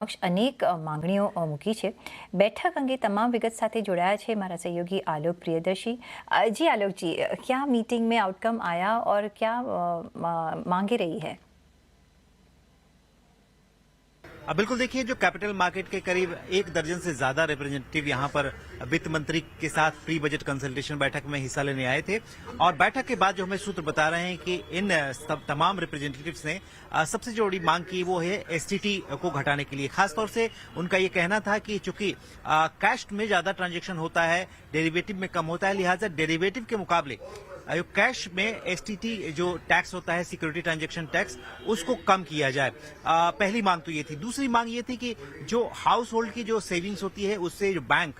પક્ષ અનેક માંગણીઓ મૂકી છે. બેઠક અંગે તમામ વિગત સાથે જોડાયા છે મારા સહયોગી આલોક પ્રિયદર્શી. जी आलोक जी, क्या मीटिंग में आउटकम आया और क्या मांगे रही है? बिल्कुल देखिए, जो कैपिटल मार्केट के करीब 1 दर्जन से ज्यादा रिप्रेजेंटेटिव यहां पर वित्त मंत्री के साथ प्री बजट कंसल्टेशन बैठक में हिस्सा लेने आए थे। और बैठक के बाद जो हमें सूत्र बता रहे हैं कि इन तमाम रिप्रेजेंटेटिव्स ने सबसे जो बड़ी मांग की वो है एसटीटी को घटाने के लिए। खासतौर से उनका ये कहना था कि चूंकि कैश में ज्यादा ट्रांजेक्शन होता है, डेरिवेटिव में कम होता है, लिहाजा डेरिवेटिव के मुकाबले कैश में एसटीटी जो टैक्स होता है, सिक्योरिटी ट्रांजैक्शन टैक्स, उसको कम किया जाए। पहली मांग तो ये थी। दूसरी मांग ये थी कि जो हाउस होल्ड की जो सेविंग्स होती है उससे जो बैंक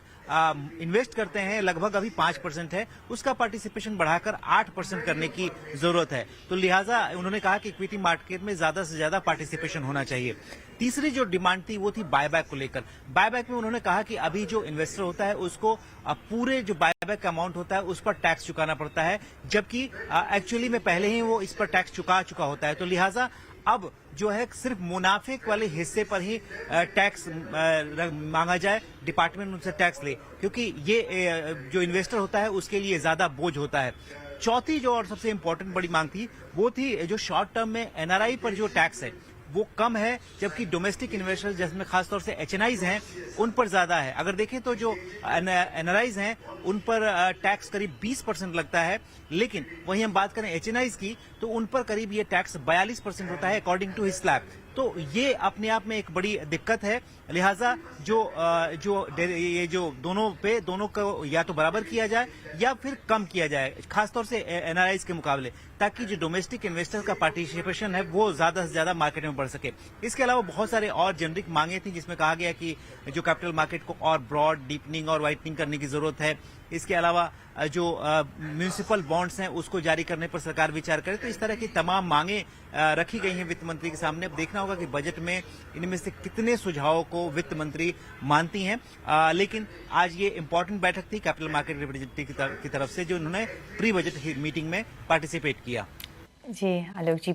इन्वेस्ट करते हैं, लगभग अभी 5% है, उसका पार्टिसिपेशन बढ़ाकर 8% करने की जरूरत है। तो लिहाजा उन्होंने कहा कि इक्विटी मार्केट में ज्यादा से ज्यादा पार्टिसिपेशन होना चाहिए। तीसरी जो डिमांड थी वो थी बायबैक को लेकर। बायबैक में उन्होंने कहा कि अभी जो इन्वेस्टर होता है उसको पूरे जो बायबैक अमाउंट होता है उस पर टैक्स चुकाना पड़ता है, जबकि एक्चुअली में पहले ही वो इस पर टैक्स चुका होता है। तो लिहाजा अब जो है सिर्फ मुनाफे वाले हिस्से पर ही टैक्स मांगा जाए, डिपार्टमेंट उनसे टैक्स ले, क्योंकि ये जो इन्वेस्टर होता है उसके लिए ज्यादा बोझ होता है। चौथी जो और सबसे इंपॉर्टेंट बड़ी मांग थी वो थी जो शॉर्ट टर्म में एनआरआई पर जो टैक्स है वो कम है, जबकि डोमेस्टिक इन्वेस्टर्स जिसमें खासतौर से एचएनआईज हैं उन पर ज्यादा है। अगर देखें तो जो एनआरआईज हैं उन पर टैक्स करीब 20% लगता है, लेकिन वहीं हम बात करें एचएनआईज की तो उन पर करीब ये टैक्स 42% होता है अकॉर्डिंग टू हिज स्लैब। तो ये अपने आप में एक बड़ी दिक्कत है। लिहाजा ये जो दोनों को या तो बराबर किया जाए या फिर कम किया जाए, खासतौर से एनआरआईज के मुकाबले, ताकि जो डोमेस्टिक इन्वेस्टर्स का पार्टिसिपेशन है वो ज्यादा से ज्यादा मार्केट में बढ़ सके। इसके अलावा बहुत सारे और जेनरिक मांगे थी जिसमें कहा गया कि जो कैपिटल मार्केट को और ब्रॉड, डीपनिंग और वाइटनिंग करने की जरूरत है। इसके अलावा जो म्यूनिसिपल बॉन्ड्स हैं उसको जारी करने पर सरकार विचार करे। तो इस तरह की तमाम मांगे रखी गई हैं वित्त मंत्री के सामने। अब देखना होगा कि बजट में इनमें से कितने सुझावों को वित्त मंत्री मानती हैं। लेकिन आज ये इंपॉर्टेंट बैठक थी कैपिटल मार्केट रिप्रेजेंटेटिव की तरफ से, जो उन्होंने प्री बजट मीटिंग में पार्टिसिपेट किया। जी आलोक जी।